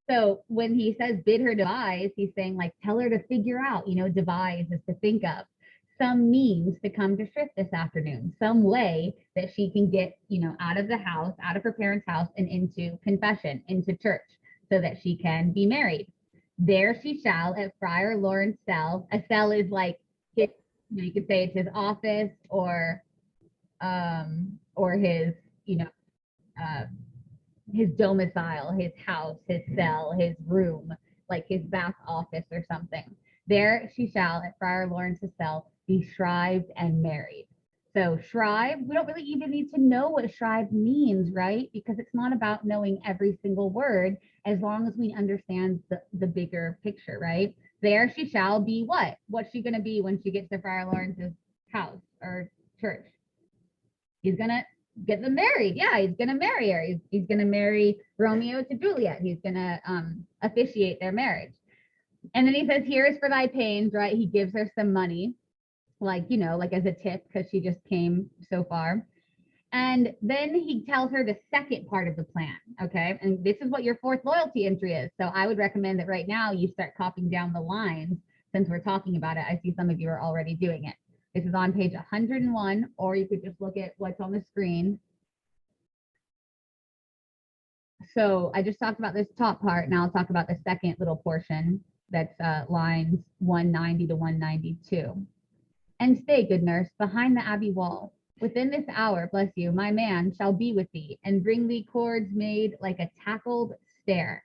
So when he says bid her devise, he's saying like tell her to figure out, devise is to think of some means to come to Shrift this afternoon, some way that she can get, out of the house, out of her parents' house and into confession, into church, so that she can be married. There she shall at Friar Lawrence cell. A cell is like his, you could say it's his office or his, you know, uh, his domicile, his house, his cell, his room, like his back office or something. There she shall at Friar Lawrence's cell be shrived and married. So shrive, we don't really even need to know what shrive means, right? Because it's not about knowing every single word as long as we understand the bigger picture, right? There she shall be what? What's she gonna be when she gets to Friar Lawrence's house or church? He's gonna get them married. Yeah, he's gonna marry her. He's gonna marry Romeo to Juliet. He's gonna officiate their marriage. And then he says, "Here is for thy pains," right? He gives her some money, like like as a tip because she just came so far. And then he tells her the second part of the plan. Okay, and this is what your fourth loyalty entry is. So I would recommend that right now you start copying down the lines since we're talking about it. I see some of you are already doing it. This is on page 101, or you could just look at what's on the screen. So I just talked about this top part. Now I'll talk about the second little portion that's lines 190 to 192. And stay, good nurse, behind the abbey wall. Within this hour, bless you, my man shall be with thee and bring thee cords made like a tackled stair.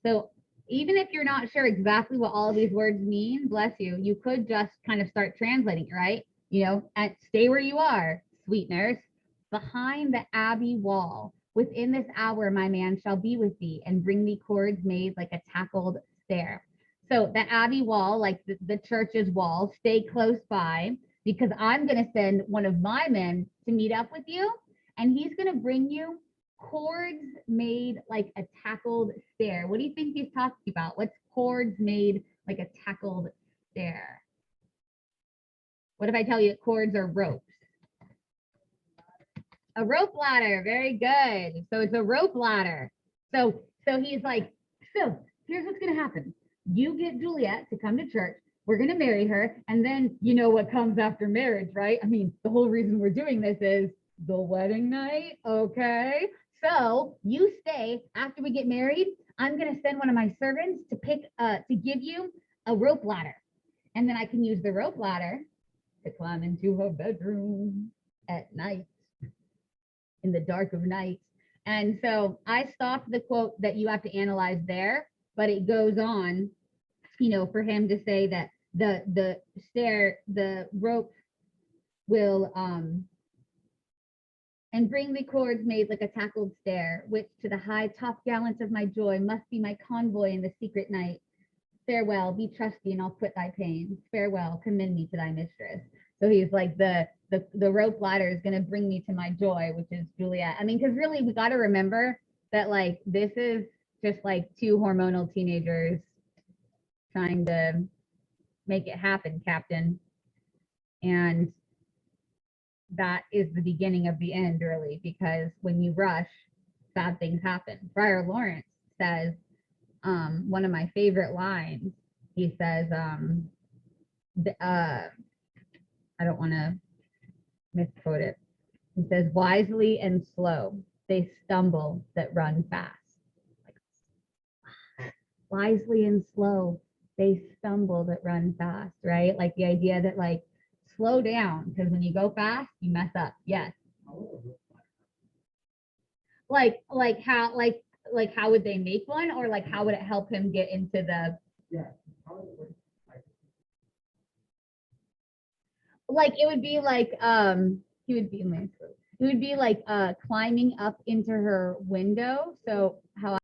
So even if you're not sure exactly what all of these words mean, bless you, you could just kind of start translating, right? And stay where you are, sweet nurse, behind the abbey wall. Within this hour, my man shall be with thee and bring thee cords made like a tackled stair. So the abbey wall, like the church's wall, stay close by because I'm going to send one of my men to meet up with you, and he's going to bring you cords made like a tackled stair. What do you think he's talking about? What's cords made like a tackled stair? What if I tell you cords are ropes? A rope ladder. Very good. So it's a rope ladder. So he's like, so here's what's gonna happen. You get Juliet to come to church. We're gonna marry her, and then you know what comes after marriage, right? I mean, the whole reason we're doing this is the wedding night. Okay. So you stay after we get married. I'm gonna send one of my servants to give you a rope ladder. And then I can use the rope ladder to climb into her bedroom at night in the dark of night. And so I stopped the quote that you have to analyze there, but it goes on, for him to say that the rope will and bring the cords made like a tackled stair, which to the high top gallant of my joy must be my convoy in the secret night. Farewell, be trusty, and I'll quit thy pains. Farewell, commend me to thy mistress. So he's like the rope ladder is gonna bring me to my joy, which is Juliet. I mean, because really we got to remember that like this is just like two hormonal teenagers trying to make it happen, Captain. And that is the beginning of the end, really, because when you rush, bad things happen. Friar Lawrence says one of my favorite lines. He says, I don't want to misquote it. He says, wisely and slow, they stumble that run fast. Like, wisely and slow, they stumble that run fast, right? Like the idea that like slow down because when you go fast, you mess up. Yes. Like how would they make one, or like how would it help him get into the like it would be like he would be it would be like climbing up into her window. So how